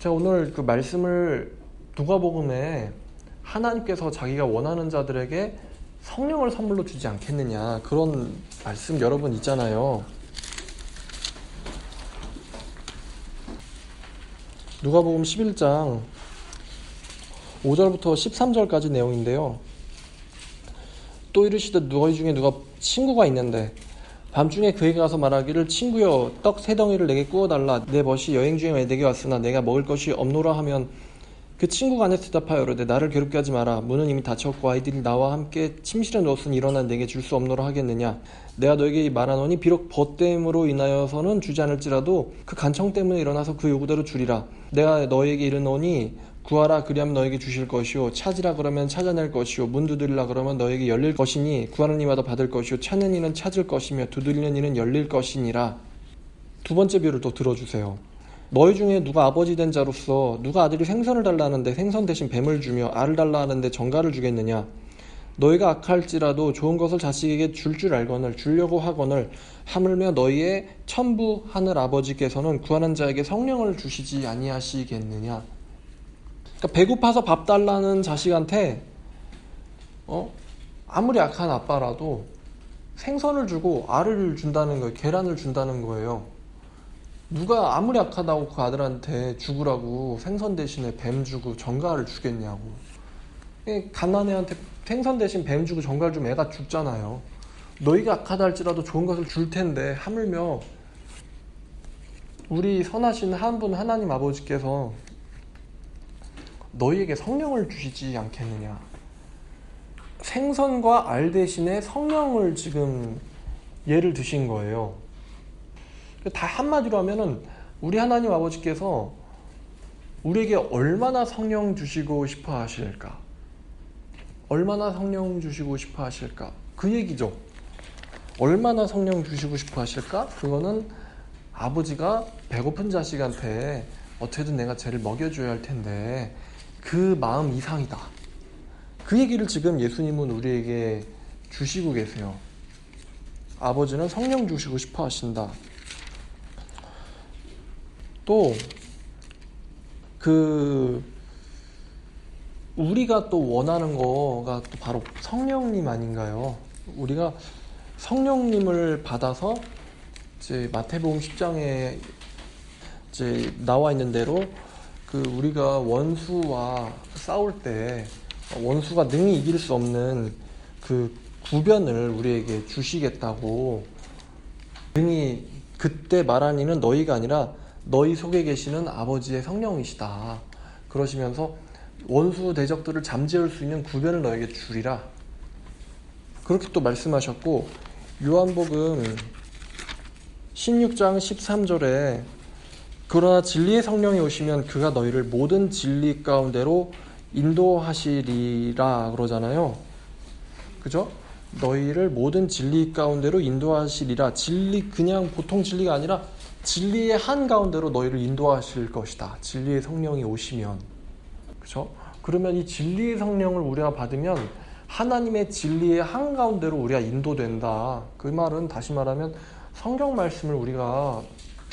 제가 오늘 그 말씀을 누가복음에 하나님께서 자기가 원하는 자들에게 성령을 선물로 주지 않겠느냐, 그런 말씀 여러분 있잖아요. 누가복음 11장 5절부터 13절까지 내용인데요. 또 이르시되 너희 중에 누가 친구가 있는데 밤중에 그에게 가서 말하기를 친구여 떡 3덩이를 내게 구워달라. 내 벗이 여행 중에 내게 왔으나 내가 먹을 것이 없노라 하면 그 친구가 안에서 대답하여 이르되 나를 괴롭게 하지 마라. 문은 이미 닫혔고 아이들이 나와 함께 침실에 누웠으니 일어나 내게 줄 수 없노라 하겠느냐. 내가 너에게 말하노니 비록 벗됨으로 인하여서는 주지 않을지라도 그 간청 때문에 일어나서 그 요구대로 주리라. 내가 너에게 이르노니 구하라 그리하면 너에게 주실 것이요 찾으라 그러면 찾아낼 것이요 문 두드리라 그러면 너에게 열릴 것이니 구하는 이마다 받을 것이요 찾는 이는 찾을 것이며 두드리는 이는 열릴 것이니라. 두 번째 비유를 또 들어주세요. 너희 중에 누가 아버지 된 자로서 누가 아들이 생선을 달라 하는데 생선 대신 뱀을 주며 알을 달라 하는데 정갈을 주겠느냐. 너희가 악할지라도 좋은 것을 자식에게 줄 알거늘 주려고 하거늘 하물며 너희의 천부 하늘 아버지께서는 구하는 자에게 성령을 주시지 아니하시겠느냐. 그러니까 배고파서 밥 달라는 자식한테 아무리 악한 아빠라도 생선을 주고 알을 준다는 거예요. 계란을 준다는 거예요. 누가 아무리 악하다고 그 아들한테 죽으라고 생선 대신에 뱀 주고 정갈을 주겠냐고. 갓난애한테 생선 대신 뱀 주고 정갈 주면 애가 죽잖아요. 너희가 악하다 할지라도 좋은 것을 줄 텐데 하물며 우리 선하신 한 분 하나님 아버지께서 너희에게 성령을 주시지 않겠느냐. 생선과 알 대신에 성령을 지금 예를 드신 거예요. 다 한마디로 하면은 우리 하나님 아버지께서 우리에게 얼마나 성령 주시고 싶어 하실까? 얼마나 성령 주시고 싶어 하실까? 그 얘기죠. 얼마나 성령 주시고 싶어 하실까? 그거는 아버지가 배고픈 자식한테 어떻게든 내가 쟤를 먹여줘야 할 텐데 그 마음 이상이다. 그 얘기를 지금 예수님은 우리에게 주시고 계세요. 아버지는 성령 주시고 싶어 하신다. 또 우리가 또 원하는 거가 또 바로 성령님 아닌가요? 우리가 성령님을 받아서 이제 마태복음 10장에 이제 나와 있는 대로 우리가 원수와 싸울 때 원수가 능히 이길 수 없는 그 구변을 우리에게 주시겠다고, 능히 그때 말한 이는 너희가 아니라 너희 속에 계시는 아버지의 성령이시다. 그러시면서 원수 대적들을 잠재울 수 있는 구변을 너에게 주리라. 그렇게 또 말씀하셨고, 요한복음 16장 13절에 그러나 진리의 성령이 오시면 그가 너희를 모든 진리 가운데로 인도하시리라 그러잖아요. 그죠? 너희를 모든 진리 가운데로 인도하시리라. 진리, 그냥 보통 진리가 아니라 진리의 한 가운데로 너희를 인도하실 것이다. 진리의 성령이 오시면. 그죠? 그러면 이 진리의 성령을 우리가 받으면 하나님의 진리의 한 가운데로 우리가 인도된다. 그 말은 다시 말하면 성경 말씀을 우리가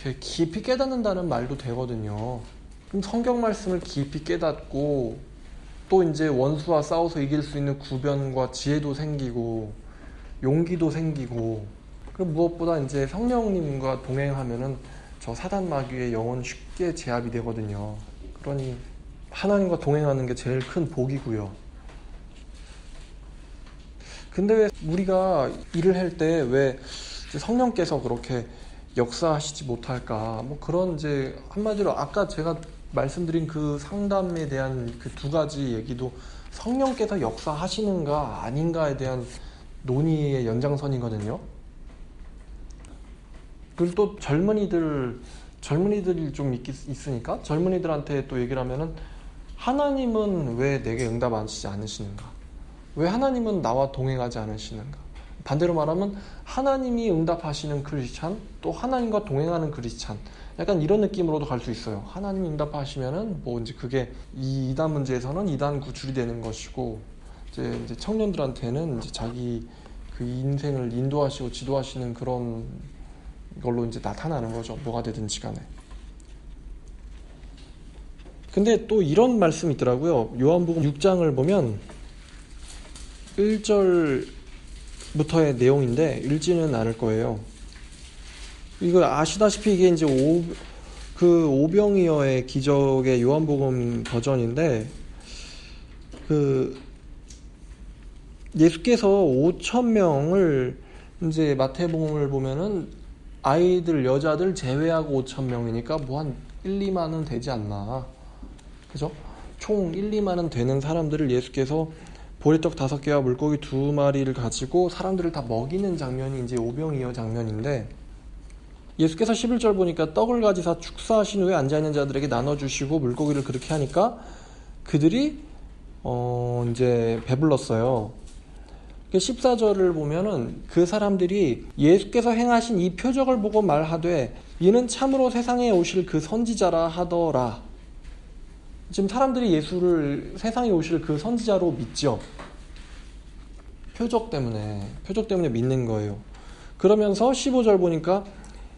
이렇게 깊이 깨닫는다는 말도 되거든요. 그럼 성경 말씀을 깊이 깨닫고 또 이제 원수와 싸워서 이길 수 있는 구변과 지혜도 생기고 용기도 생기고, 그리고 무엇보다 이제 성령님과 동행하면은 저 사단 마귀의 영혼 쉽게 제압이 되거든요. 그러니 하나님과 동행하는 게 제일 큰 복이고요. 근데 왜 우리가 일을 할 때 왜 성령께서 그렇게 역사하시지 못할까? 뭐 그런 이제 한마디로 아까 제가 말씀드린 그 상담에 대한 그 두 가지 얘기도 성령께서 역사하시는가 아닌가에 대한 논의의 연장선이거든요. 그리고 또 젊은이들이 좀 있으니까 젊은이들한테 또 얘기를 하면은 하나님은 왜 내게 응답 안 하시지 않으시는가? 왜 하나님은 나와 동행하지 않으시는가? 반대로 말하면 하나님이 응답하시는 크리스찬, 또 하나님과 동행하는 크리스찬, 약간 이런 느낌으로도 갈 수 있어요. 하나님이 응답하시면은 뭐 이제 그게 이 이단 문제에서는 이단 구출이 되는 것이고, 이제 청년들한테는 이제 자기 그 인생을 인도하시고 지도하시는 그런 걸로 이제 나타나는 거죠. 뭐가 되든지 간에. 근데 또 이런 말씀이 있더라고요. 요한복음 6장을 보면 1절부터의 내용인데 읽지는 않을 거예요. 이거 아시다시피 이게 이제 그 오병이어의 기적의 요한복음 버전인데, 그 예수께서 5,000명을 이제 마태복음을 보면은 아이들 여자들 제외하고 5,000명이니까 뭐 한 1, 2만은 되지 않나. 그죠? 총 1, 2만은 되는 사람들을 예수께서 보리떡 5개와 물고기 2마리를 가지고 사람들을 다 먹이는 장면이 이제 오병이어 장면인데, 예수께서 11절 보니까 떡을 가지사 축사하신 후에 앉아있는 자들에게 나눠주시고 물고기를 그렇게 하니까 그들이 이제 배불렀어요. 14절을 보면은 그 사람들이 예수께서 행하신 이 표적을 보고 말하되 이는 참으로 세상에 오실 그 선지자라 하더라. 지금 사람들이 예수를 세상에 오실 그 선지자로 믿죠. 표적 때문에 믿는 거예요. 그러면서 15절 보니까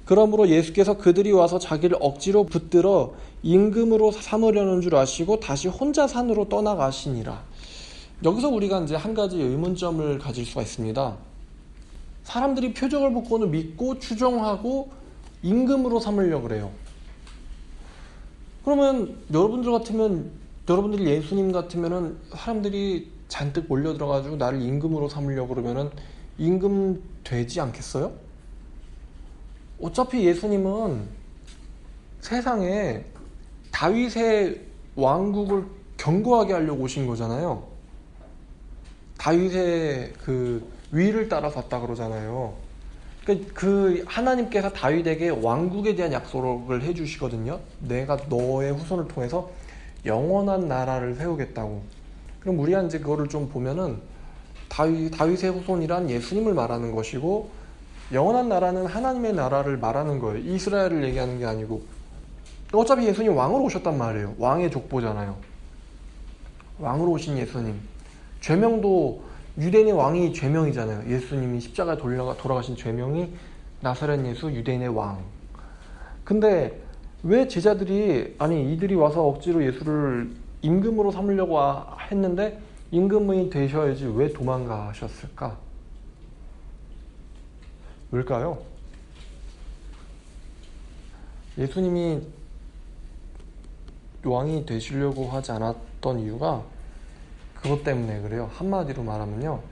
그러므로 예수께서 그들이 와서 자기를 억지로 붙들어 임금으로 삼으려는 줄 아시고 다시 혼자 산으로 떠나가시니라. 여기서 우리가 이제 한 가지 의문점을 가질 수가 있습니다. 사람들이 표적을 보고는 믿고 추종하고 임금으로 삼으려고 그래요. 그러면 여러분들이 예수님 같으면은 사람들이 잔뜩 몰려들어가지고 나를 임금으로 삼으려고 그러면은 임금 되지 않겠어요? 어차피 예수님은 세상에 다윗의 왕국을 견고하게 하려고 오신 거잖아요. 다윗의 그 위를 따라섰다 그러잖아요. 그 하나님께서 다윗에게 왕국에 대한 약속을 해주시거든요. 내가 너의 후손을 통해서 영원한 나라를 세우겠다고. 그럼 우리가 이제 그거를 좀 보면은 다윗의 후손이란 예수님을 말하는 것이고, 영원한 나라는 하나님의 나라를 말하는 거예요. 이스라엘을 얘기하는 게 아니고. 어차피 예수님 왕으로 오셨단 말이에요. 왕의 족보잖아요. 왕으로 오신 예수님. 죄명도 유대인의 왕이 죄명이잖아요. 예수님이 십자가에 돌아가신 죄명이 나사렛 예수 유대인의 왕. 근데 왜 제자들이 이들이 와서 억지로 예수를 임금으로 삼으려고 했는데 임금이 되셔야지 왜 도망가셨을까? 왜일까요? 예수님이 왕이 되시려고 하지 않았던 이유가 그것 때문에 그래요. 한마디로 말하면요,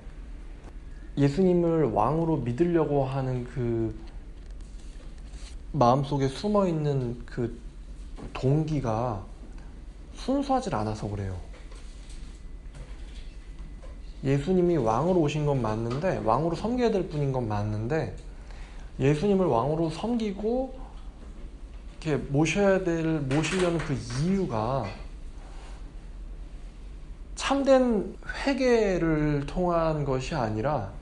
예수님을 왕으로 믿으려고 하는 그 마음속에 숨어있는 그 동기가 순수하지 않아서 그래요. 예수님이 왕으로 오신 건 맞는데, 왕으로 섬겨야 될 분인 건 맞는데, 예수님을 왕으로 섬기고 이렇게 모시려는 그 이유가 참된 회개를 통한 것이 아니라,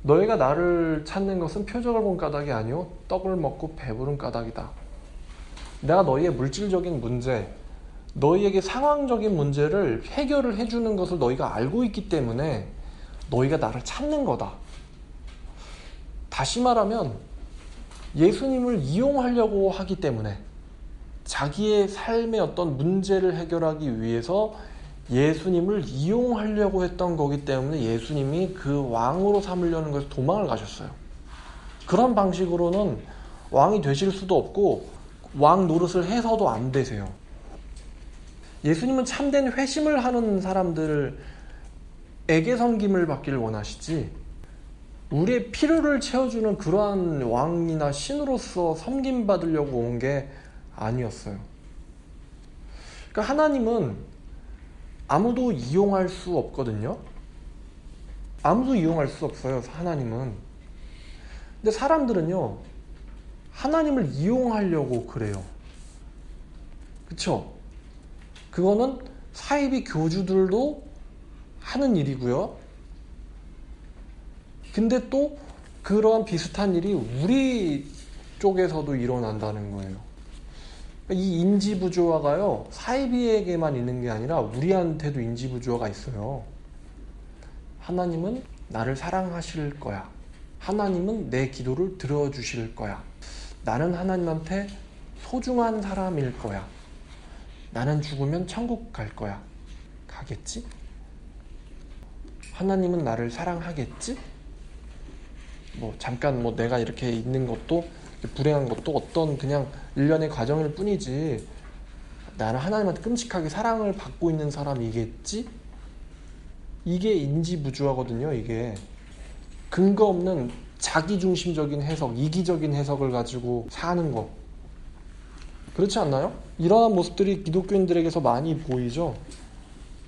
너희가 나를 찾는 것은 표적을 본 까닭이 아니오 떡을 먹고 배부른 까닭이다. 내가 너희의 물질적인 문제, 너희에게 상황적인 문제를 해결을 해주는 것을 너희가 알고 있기 때문에 너희가 나를 찾는 거다. 다시 말하면 예수님을 이용하려고 하기 때문에, 자기의 삶의 어떤 문제를 해결하기 위해서 예수님을 이용하려고 했던 거기 때문에 예수님이 그 왕으로 삼으려는 것에서 도망을 가셨어요. 그런 방식으로는 왕이 되실 수도 없고 왕 노릇을 해서도 안 되세요. 예수님은 참된 회심을 하는 사람들에게 섬김을 받기를 원하시지, 우리의 필요를 채워주는 그러한 왕이나 신으로서 섬김받으려고 온 게 아니었어요. 그러니까 하나님은 아무도 이용할 수 없거든요. 아무도 이용할 수 없어요, 하나님은. 근데 사람들은요, 하나님을 이용하려고 그래요. 그쵸? 그거는 사이비 교주들도 하는 일이고요. 근데 또 그러한 비슷한 일이 우리 쪽에서도 일어난다는 거예요. 이 인지부조화가요, 사이비에게만 있는 게 아니라 우리한테도 인지부조화가 있어요. 하나님은 나를 사랑하실 거야. 하나님은 내 기도를 들어주실 거야. 나는 하나님한테 소중한 사람일 거야. 나는 죽으면 천국 갈 거야. 가겠지? 하나님은 나를 사랑하겠지? 잠깐 내가 이렇게 있는 것도 불행한 것도 어떤 그냥 일련의 과정일 뿐이지 나는 하나님한테 끔찍하게 사랑을 받고 있는 사람이겠지? 이게 인지부조화거든요. 이게 근거 없는 자기중심적인 해석, 이기적인 해석을 가지고 사는 거. 그렇지 않나요? 이러한 모습들이 기독교인들에게서 많이 보이죠.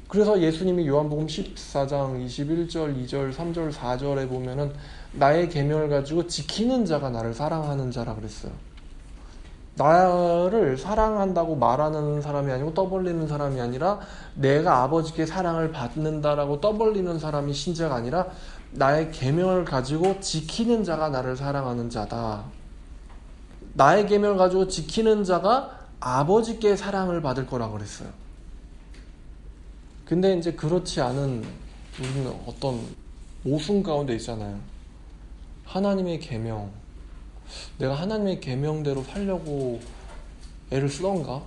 그래서 예수님이 요한복음 14장 21절, 2절, 3절, 4절에 보면은 나의 계명을 가지고 지키는 자가 나를 사랑하는 자라 그랬어요. 나를 사랑한다고 말하는 사람이 아니고 떠벌리는 사람이 아니라 내가 아버지께 사랑을 받는다라고 떠벌리는 사람이 신자가 아니라 나의 계명을 가지고 지키는 자가 나를 사랑하는 자다. 나의 계명을 가지고 지키는 자가 아버지께 사랑을 받을 거라고 그랬어요. 근데 이제 그렇지 않은 우리는 어떤 모순 가운데 있잖아요. 하나님의 계명, 내가 하나님의 계명대로 살려고 애를 쓰던가?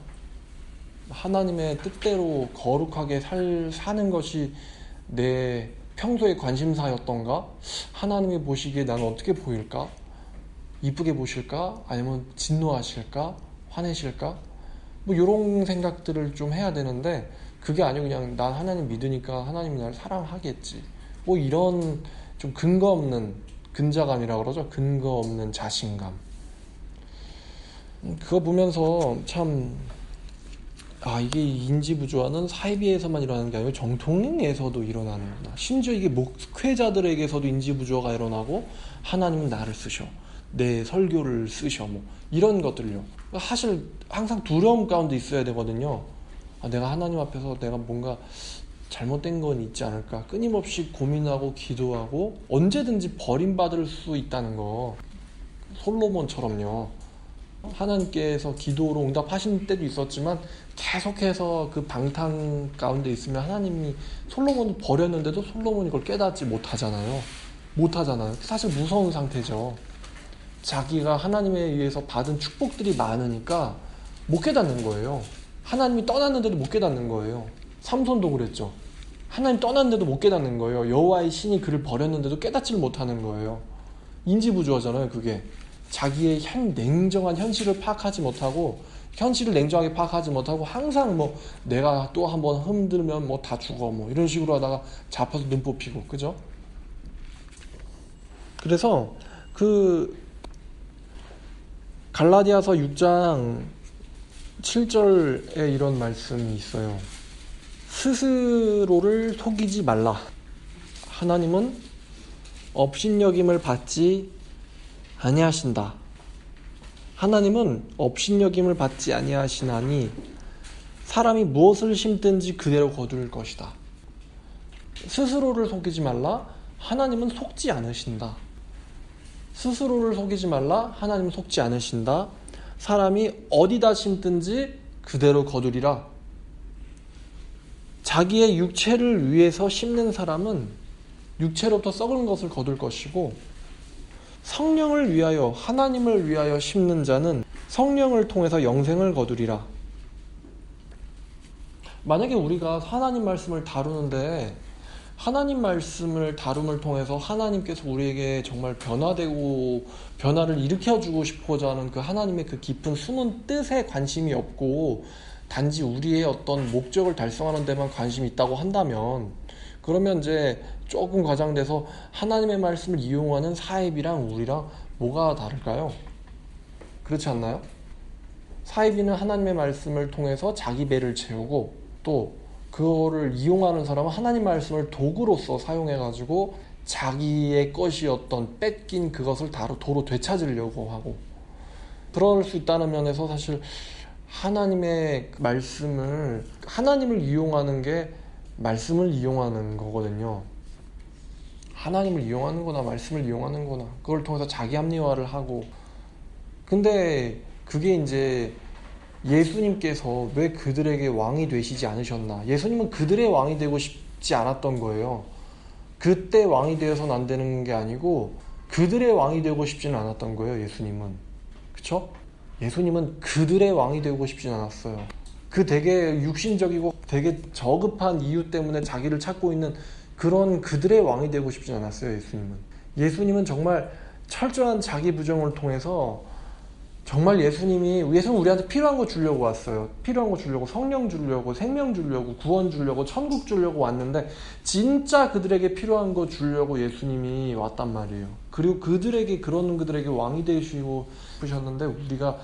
하나님의 뜻대로 거룩하게 사는 것이 내 평소의 관심사였던가? 하나님이 보시기에 나는 어떻게 보일까? 이쁘게 보실까? 아니면 진노하실까? 화내실까? 이런 생각들을 좀 해야 되는데 그게 아니고 그냥 난 하나님 믿으니까 하나님이 나를 사랑하겠지. 이런 좀 근거 없는 근자감이라고 그러죠. 근거 없는 자신감. 그거 보면서 참 이게 인지부조화는 사이비에서만 일어나는 게 아니고 정통링에서도 일어나는구나. 심지어 이게 목회자들에게서도 인지부조화가 일어나고 하나님은 나를 쓰셔. 내 설교를 쓰셔. 이런 것들요. 사실 항상 두려움 가운데 있어야 되거든요. 내가 하나님 앞에서 내가 뭔가 잘못된 건 있지 않을까. 끊임없이 고민하고 기도하고 언제든지 버림받을 수 있다는 거. 솔로몬처럼요. 하나님께서 기도로 응답하신 때도 있었지만 계속해서 그 방탕 가운데 있으면 하나님이 솔로몬을 버렸는데도 솔로몬이 그걸 깨닫지 못하잖아요. 사실 무서운 상태죠. 자기가 하나님에 의해서 받은 축복들이 많으니까 못 깨닫는 거예요. 하나님이 떠났는데도 못 깨닫는 거예요. 삼손도 그랬죠. 하나님 떠났는데도 못 깨닫는 거예요. 여호와의 신이 그를 버렸는데도 깨닫지를 못하는 거예요. 인지부조화잖아요. 그게 자기의 냉정한 현실을 파악하지 못하고 현실을 냉정하게 파악하지 못하고 항상 내가 또 한번 흔들면 다 죽어 이런 식으로 하다가 잡혀서 눈 뽑히고 그죠? 그래서 갈라디아서 6장 7절에 이런 말씀이 있어요. 스스로를 속이지 말라. 하나님은 업신여김을 받지 아니하신다. 하나님은 업신여김을 받지 아니하시나니 사람이 무엇을 심든지 그대로 거둘 것이다. 스스로를 속이지 말라. 하나님은 속지 않으신다. 스스로를 속이지 말라. 하나님은 속지 않으신다. 사람이 어디다 심든지 그대로 거두리라. 자기의 육체를 위해서 심는 사람은 육체로부터 썩은 것을 거둘 것이고 성령을 위하여 하나님을 위하여 심는 자는 성령을 통해서 영생을 거두리라. 만약에 우리가 하나님 말씀을 다루는데 하나님 말씀을 다룸을 통해서 하나님께서 우리에게 정말 변화를 일으켜주고 싶어자 하는 그 하나님의 그 깊은 숨은 뜻에 관심이 없고 단지 우리의 어떤 목적을 달성하는 데만 관심이 있다고 한다면 그러면 이제 조금 과장돼서 하나님의 말씀을 이용하는 사이비랑 우리랑 뭐가 다를까요? 그렇지 않나요? 사이비는 하나님의 말씀을 통해서 자기 배를 채우고 또 그거를 이용하는 사람은 하나님 말씀을 도구로서 사용해가지고 자기의 것이었던 뺏긴 그것을 도로 되찾으려고 하고 그럴 수 있다는 면에서 사실 하나님의 말씀을 하나님을 이용하는 게 말씀을 이용하는 거거든요. 하나님을 이용하는 거나 말씀을 이용하는 거나 그걸 통해서 자기 합리화를 하고 근데 그게 이제 예수님께서 왜 그들에게 왕이 되시지 않으셨나? 예수님은 그들의 왕이 되고 싶지 않았던 거예요. 그때 왕이 되어서는 안 되는 게 아니고 그들의 왕이 되고 싶지는 않았던 거예요. 예수님은. 그쵸? 예수님은 그들의 왕이 되고 싶진 않았어요. 그 되게 육신적이고 되게 저급한 이유 때문에 자기를 찾고 있는 그런 그들의 왕이 되고 싶지 않았어요. 예수님은 정말 철저한 자기 부정을 통해서 정말 예수님은 우리한테 필요한 거 주려고 왔어요. 필요한 거 주려고, 성령 주려고, 생명 주려고, 구원 주려고, 천국 주려고 왔는데 진짜 그들에게 필요한 거 주려고 예수님이 왔단 말이에요. 그리고 그런 그들에게 왕이 되시고 싶으셨는데, 우리가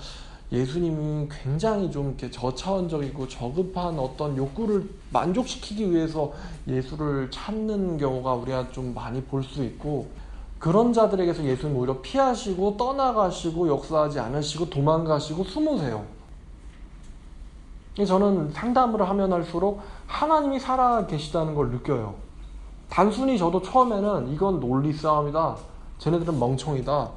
예수님이 굉장히 좀 이렇게 저차원적이고 저급한 어떤 욕구를 만족시키기 위해서 예수를 찾는 경우가 우리가 좀 많이 볼 수 있고, 그런 자들에게서 예수님 오히려 피하시고 떠나가시고 역사하지 않으시고 도망가시고 숨으세요. 저는 상담을 하면 할수록 하나님이 살아 계시다는 걸 느껴요. 단순히 저도 처음에는 이건 논리 싸움이다, 쟤네들은 멍청이다,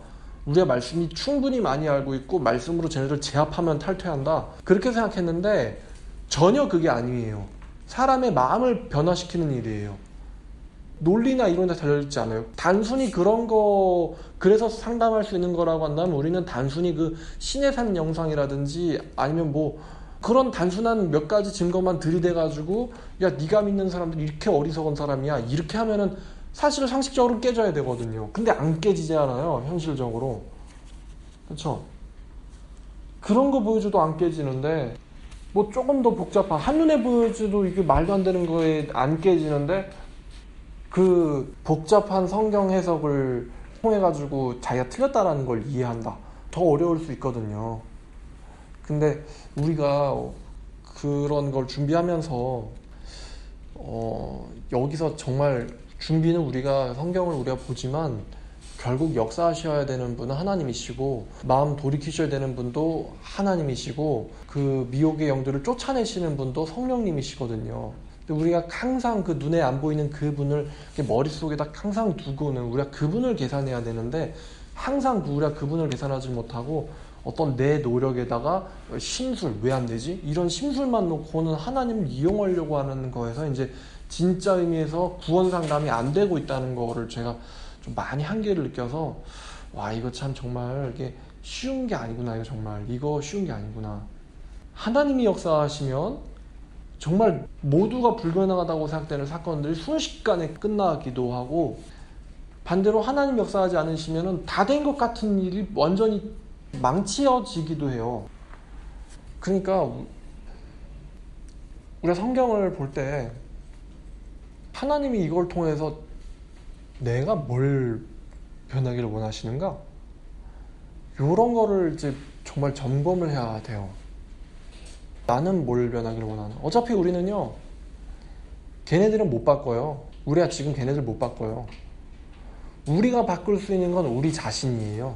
우리가 말씀이 충분히 많이 알고 있고 말씀으로 쟤네들 제압하면 탈퇴한다, 그렇게 생각했는데 전혀 그게 아니에요. 사람의 마음을 변화시키는 일이에요. 논리나 이런 데 달려있지 않아요. 단순히 그런 거 그래서 상담할 수 있는 거라고 한다면 우리는 단순히 그 신의 산 영상이라든지 아니면 뭐 그런 단순한 몇 가지 증거만 들이대가지고 야 네가 믿는 사람들이 이렇게 어리석은 사람이야 이렇게 하면은 사실 상식적으로 깨져야 되거든요. 근데 안 깨지지 않아요, 현실적으로. 그렇죠? 그런 거 보여줘도 안 깨지는데 뭐 조금 더 복잡한 한눈에 보여줘도 이게 말도 안 되는 거에 안 깨지는데 그 복잡한 성경 해석을 통해가지고 자기가 틀렸다라는 걸 이해한다, 더 어려울 수 있거든요. 근데 우리가 그런 걸 준비하면서 여기서 정말 준비는 우리가 성경을 우리가 보지만 결국 역사하셔야 되는 분은 하나님이시고 마음 돌이키셔야 되는 분도 하나님이시고 그 미혹의 영들을 쫓아내시는 분도 성령님이시거든요. 우리가 항상 그 눈에 안 보이는 그분을 머릿속에다 항상 두고는 우리가 그분을 계산해야 되는데 항상 우리가 그분을 계산하지 못하고 어떤 내 노력에다가 심술, 왜 안 되지? 이런 심술만 놓고는 하나님을 이용하려고 하는 거에서 이제 진짜 의미에서 구원 상담이 안 되고 있다는 거를 제가 좀 많이 한계를 느껴서 와 이거 참 정말 이게 쉬운 게 아니구나, 이거 쉬운 게 아니구나. 하나님이 역사하시면 정말 모두가 불가능하다고 생각되는 사건들이 순식간에 끝나기도 하고, 반대로 하나님 역사하지 않으시면 다 된 것 같은 일이 완전히 망치어지기도 해요. 그러니까 우리가 성경을 볼 때 하나님이 이걸 통해서 내가 뭘 변하기를 원하시는가? 이런 거를 이제 정말 점검을 해야 돼요. 나는 뭘 변하기를 원하나? 어차피 우리는요, 걔네들은 못 바꿔요. 우리가 지금 걔네들 못 바꿔요. 우리가 바꿀 수 있는 건 우리 자신이에요.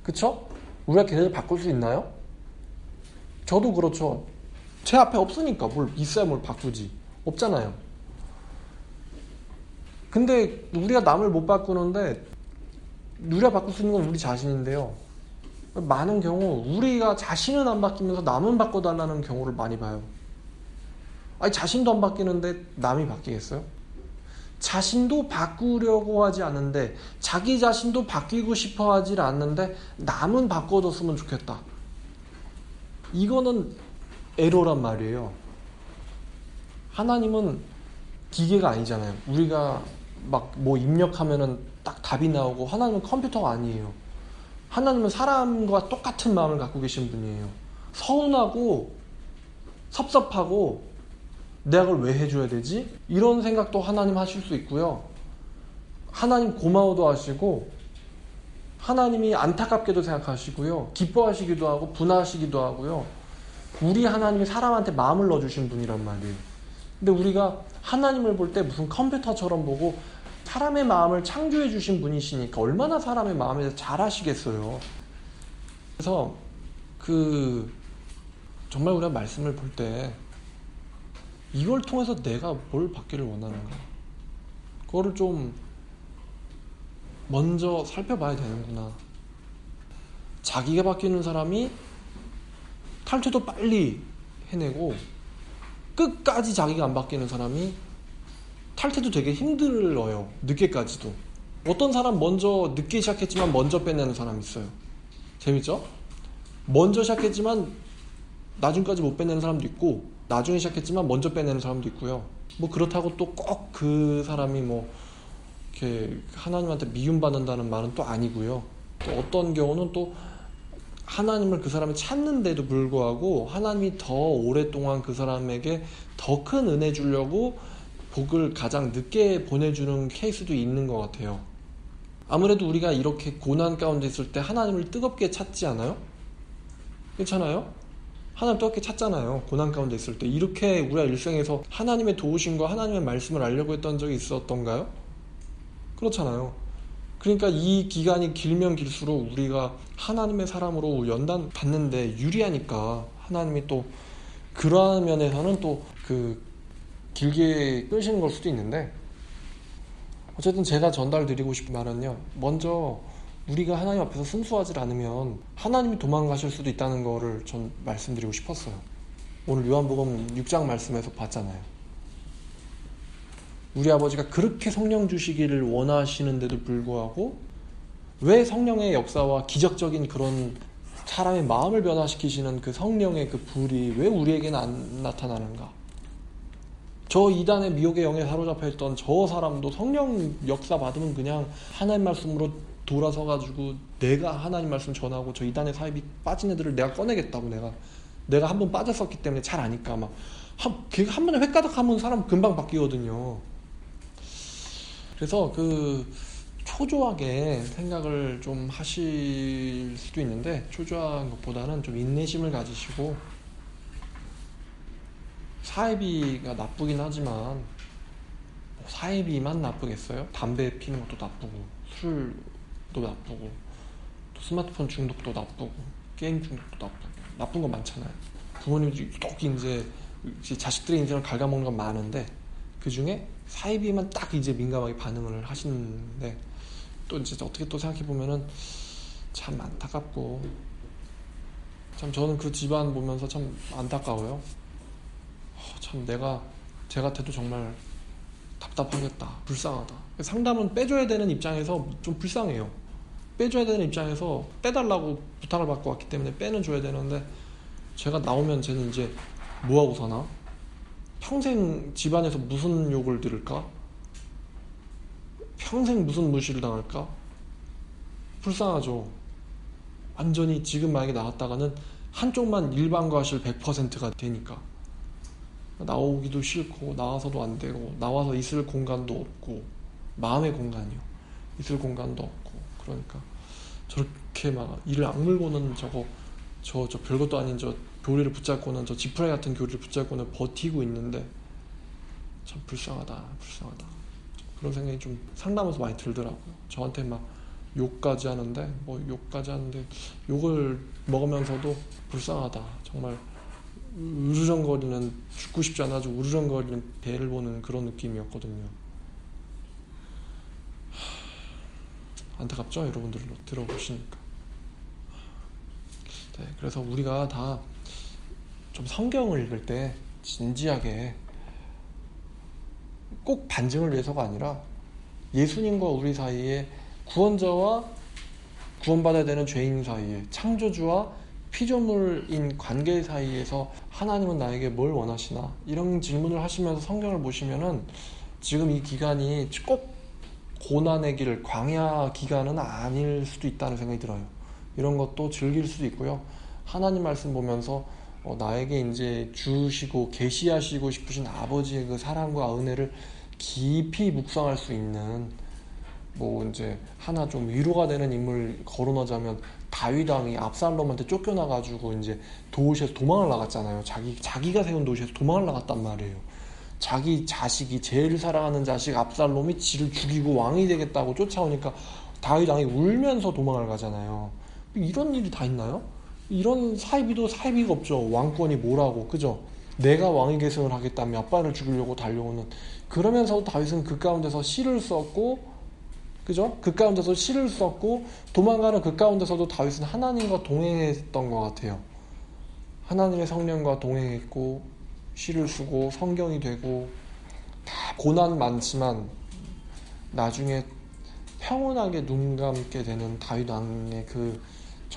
그쵸? 우리가 걔네들 바꿀 수 있나요? 저도 그렇죠. 제 앞에 없으니까 있어야 뭘 바꾸지. 없잖아요. 근데 우리가 남을 못 바꾸는데 우리가 바꿀 수 있는 건 우리 자신인데요. 많은 경우 우리가 자신은 안 바뀌면서 남은 바꿔달라는 경우를 많이 봐요. 아니 자신도 안 바뀌는데 남이 바뀌겠어요? 자신도 바꾸려고 하지 않는데 자기 자신도 바뀌고 싶어 하지 않는데 남은 바꿔줬으면 좋겠다. 이거는 에러란 말이에요. 하나님은 기계가 아니잖아요. 우리가 막 뭐 입력하면은 딱 답이 나오고, 하나님은 컴퓨터가 아니에요. 하나님은 사람과 똑같은 마음을 갖고 계신 분이에요. 서운하고 섭섭하고 내가 그걸 왜 해줘야 되지? 이런 생각도 하나님 하실 수 있고요. 하나님 고마워도 하시고, 하나님이 안타깝게도 생각하시고요. 기뻐하시기도 하고 분하시기도 하고요. 우리 하나님이 사람한테 마음을 넣어주신 분이란 말이에요. 근데 우리가 하나님을 볼 때 무슨 컴퓨터처럼 보고 사람의 마음을 창조해 주신 분이시니까 얼마나 사람의 마음에 대해서 잘 아시겠어요. 그래서 정말 우리가 말씀을 볼 때 이걸 통해서 내가 뭘 받기를 원하는가, 그거를 좀 먼저 살펴봐야 되는구나. 자기가 바뀌는 사람이 탈퇴도 빨리 해내고, 끝까지 자기가 안 바뀌는 사람이 탈퇴도 되게 힘들어요. 늦게까지도. 어떤 사람 먼저 늦게 시작했지만 먼저 빼내는 사람 있어요. 재밌죠? 먼저 시작했지만 나중까지 못 빼내는 사람도 있고, 나중에 시작했지만 먼저 빼내는 사람도 있고요. 뭐 그렇다고 또 꼭 그 사람이 뭐 이렇게 하나님한테 미움받는다는 말은 또 아니고요. 또 어떤 경우는 또 하나님을 그 사람이 찾는데도 불구하고 하나님이 더 오랫동안 그 사람에게 더 큰 은혜 주려고 복을 가장 늦게 보내주는 케이스도 있는 것 같아요. 아무래도 우리가 이렇게 고난 가운데 있을 때 하나님을 뜨겁게 찾지 않아요? 괜찮아요? 하나님 뜨겁게 찾잖아요. 고난 가운데 있을 때. 이렇게 우리가 일생에서 하나님의 도우심과 하나님의 말씀을 알려고 했던 적이 있었던가요? 그렇잖아요. 그러니까 이 기간이 길면 길수록 우리가 하나님의 사람으로 연단 받는데 유리하니까 하나님이 또 그러한 면에서는 또 그 길게 끄시는 걸 수도 있는데, 어쨌든 제가 전달드리고 싶은 말은요, 먼저 우리가 하나님 앞에서 순수하지 않으면 하나님이 도망가실 수도 있다는 거를 전 말씀드리고 싶었어요. 오늘 요한복음 6장 말씀에서 봤잖아요. 우리 아버지가 그렇게 성령 주시기를 원하시는데도 불구하고 왜 성령의 역사와 기적적인 그런 사람의 마음을 변화시키시는 그 성령의 그 불이 왜 우리에게는 안 나타나는가? 저 이단의 미혹의 영에 사로잡혀 있던 저 사람도 성령 역사 받으면 그냥 하나님 말씀으로 돌아서가지고 내가 하나님 말씀 전하고 저 이단의 사입이 빠진 애들을 내가 꺼내겠다고, 내가 한 번 빠졌었기 때문에 잘 아니까 막 한 번에 횟가닥 하면 사람 금방 바뀌거든요. 그래서 그 초조하게 생각을 좀 하실 수도 있는데, 초조한 것보다는 좀 인내심을 가지시고, 사이비가 나쁘긴 하지만 사이비만 나쁘겠어요? 담배 피는 것도 나쁘고, 술도 나쁘고, 또 스마트폰 중독도 나쁘고, 게임 중독도 나쁘고, 나쁜 거 많잖아요. 부모님들이 꼭 이제 자식들의 인생을 갉아먹는 건 많은데 그 중에 사이비만 딱 이제 민감하게 반응을 하시는데, 또 이제 어떻게 또 생각해 보면은 참 안타깝고, 참 저는 그 집안 보면서 참 안타까워요. 참 제 같아도 정말 답답하겠다, 불쌍하다. 상담은 빼줘야 되는 입장에서 좀 불쌍해요. 빼줘야 되는 입장에서 빼달라고 부탁을 받고 왔기 때문에 빼는 줘야 되는데, 제가 나오면 쟤는 이제 뭐하고 사나? 평생 집안에서 무슨 욕을 들을까? 평생 무슨 무시를 당할까? 불쌍하죠. 완전히 지금 만약에 나갔다가는 한쪽만 일반과실 100%가 되니까 나오기도 싫고, 나와서도 안 되고, 나와서 있을 공간도 없고, 마음의 공간이요, 있을 공간도 없고. 그러니까 저렇게 막 이를 악물고는 저 별것도 아닌 저 교리를 붙잡고는, 저 지푸라기 같은 교리를 붙잡고는 버티고 있는데 참 불쌍하다. 그런 생각이 좀 상담하면서 많이 들더라고요. 저한테 막 욕까지 하는데, 욕을 먹으면서도 불쌍하다, 정말 우르렁거리는, 죽고 싶지 않아 아주 우르렁거리는 배를 보는 그런 느낌이었거든요. 안타깝죠? 여러분들 들어보시니까. 네, 그래서 우리가 다 좀 성경을 읽을 때 진지하게, 꼭 반증을 위해서가 아니라 예수님과 우리 사이에, 구원자와 구원받아야 되는 죄인 사이에, 창조주와 피조물인 관계 사이에서 하나님은 나에게 뭘 원하시나, 이런 질문을 하시면서 성경을 보시면은 지금 이 기간이 꼭 고난의 길, 광야 기간은 아닐 수도 있다는 생각이 들어요. 이런 것도 즐길 수도 있고요. 하나님 말씀 보면서 나에게 이제 주시고 계시하시고 싶으신 아버지의 그 사랑과 은혜를 깊이 묵상할 수 있는, 뭐 이제 하나 좀 위로가 되는 인물 거론하자면, 다윗 왕이 압살롬한테 쫓겨나가지고 이제 도시에서 도망을 나갔잖아요. 자기가 세운 도시에서 도망을 나갔단 말이에요. 자기 자식이, 제일 사랑하는 자식 압살롬이 지를 죽이고 왕이 되겠다고 쫓아오니까 다윗 왕이 울면서 도망을 가잖아요. 이런 일이 다 있나요? 이런 사이비도 사이비가 없죠. 왕권이 뭐라고, 그죠? 내가 왕위 계승을 하겠다며 아빠를 죽이려고 달려오는. 그러면서도 다윗은 그 가운데서 시를 썼고, 그죠? 그 가운데서 시를 썼고, 도망가는 그 가운데서도 다윗은 하나님과 동행했던 것 같아요. 하나님의 성령과 동행했고, 시를 쓰고, 성경이 되고, 다 고난 많지만 나중에 평온하게 눈 감게 되는 다윗 왕의 그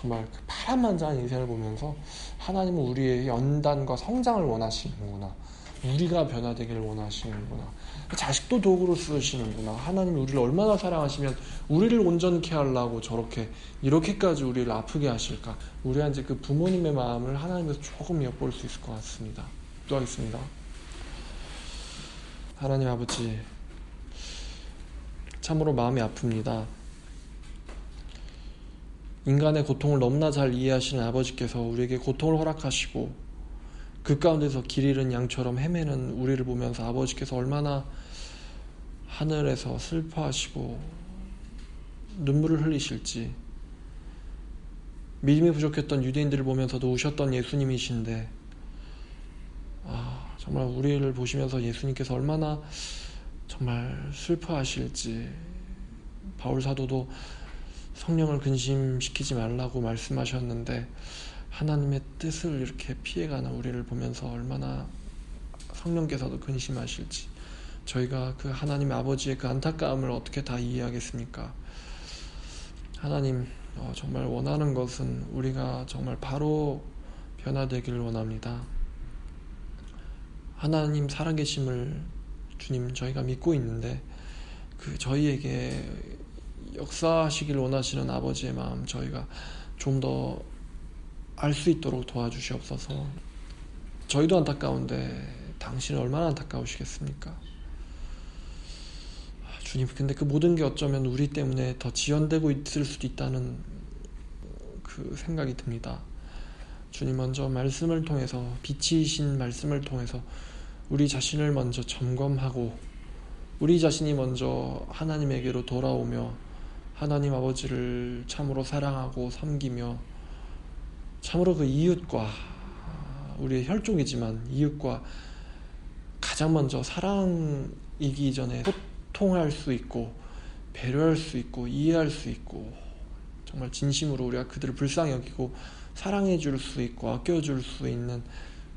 정말 그 파란만장한 인생을 보면서 하나님은 우리의 연단과 성장을 원하시는구나. 우리가 변화되기를 원하시는구나. 자식도 도구로 쓰시는구나. 하나님이 우리를 얼마나 사랑하시면 우리를 온전케 하려고 저렇게 이렇게까지 우리를 아프게 하실까. 우리가 이제 그 부모님의 마음을 하나님께서 조금 엿볼 수 있을 것 같습니다. 기도하겠습니다. 하나님 아버지, 참으로 마음이 아픕니다. 인간의 고통을 너무나 잘 이해하시는 아버지께서 우리에게 고통을 허락하시고 그 가운데서 길 잃은 양처럼 헤매는 우리를 보면서 아버지께서 얼마나 하늘에서 슬퍼하시고 눈물을 흘리실지, 믿음이 부족했던 유대인들을 보면서도 우셨던 예수님이신데 정말 우리를 보시면서 예수님께서 얼마나 정말 슬퍼하실지, 바울 사도도 성령을 근심시키지 말라고 말씀하셨는데 하나님의 뜻을 이렇게 피해가는 우리를 보면서 얼마나 성령께서도 근심하실지, 저희가 그 하나님 아버지의 그 안타까움을 어떻게 다 이해하겠습니까? 하나님, 정말 원하는 것은 우리가 정말 바로 변화되기를 원합니다. 하나님 살아계심을 주님 저희가 믿고 있는데 그 저희에게 역사하시길 원하시는 아버지의 마음 저희가 좀 더 알 수 있도록 도와주시옵소서. 저희도 안타까운데 당신은 얼마나 안타까우시겠습니까? 주님, 근데 그 모든 게 어쩌면 우리 때문에 더 지연되고 있을 수도 있다는 그 생각이 듭니다. 주님, 먼저 말씀을 통해서, 빛이신 말씀을 통해서 우리 자신을 먼저 점검하고 우리 자신이 먼저 하나님에게로 돌아오며 하나님 아버지를 참으로 사랑하고 섬기며 참으로 그 이웃과, 우리의 혈족이지만 이웃과 가장 먼저 사랑이기 전에 소통할 수 있고 배려할 수 있고 이해할 수 있고 정말 진심으로 우리가 그들을 불쌍히 여기고 사랑해 줄 수 있고 아껴 줄 수 있는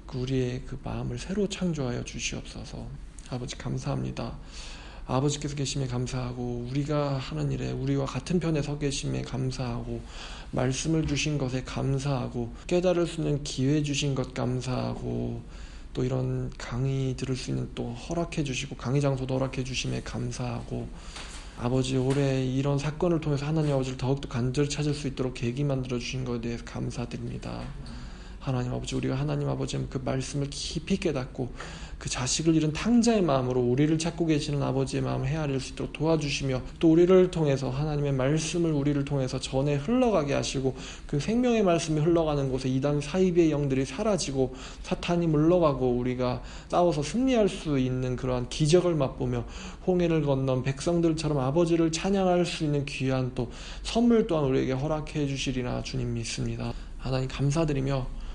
그 우리의 그 마음을 새로 창조하여 주시옵소서. 아버지 감사합니다. 아버지께서 계심에 감사하고 우리가 하는 일에 우리와 같은 편에 서 계심에 감사하고 말씀을 주신 것에 감사하고 깨달을 수 있는 기회 주신 것 감사하고 또 이런 강의 들을 수 있는 또 허락해 주시고 강의 장소도 허락해 주심에 감사하고 아버지, 올해 이런 사건을 통해서 하나님 아버지를 더욱더 간절히 찾을 수 있도록 계기 만들어 주신 것에 대해서 감사드립니다. 하나님 아버지, 우리가 하나님 아버지의 그 말씀을 깊이 깨닫고 그 자식을 잃은 탕자의 마음으로 우리를 찾고 계시는 아버지의 마음을 헤아릴 수 있도록 도와주시며 또 우리를 통해서 하나님의 말씀을 우리를 통해서 전에 흘러가게 하시고 그 생명의 말씀이 흘러가는 곳에 이단 사이비의 영들이 사라지고 사탄이 물러가고 우리가 싸워서 승리할 수 있는 그러한 기적을 맛보며 홍해를 건넌 백성들처럼 아버지를 찬양할 수 있는 귀한 또 선물 또한 우리에게 허락해 주시리라 주님 믿습니다. 하나님 감사드리며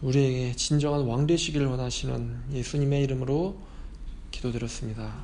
우리에게 진정한 왕 되시기를 원하시는 예수님의 이름으로 기도드렸습니다.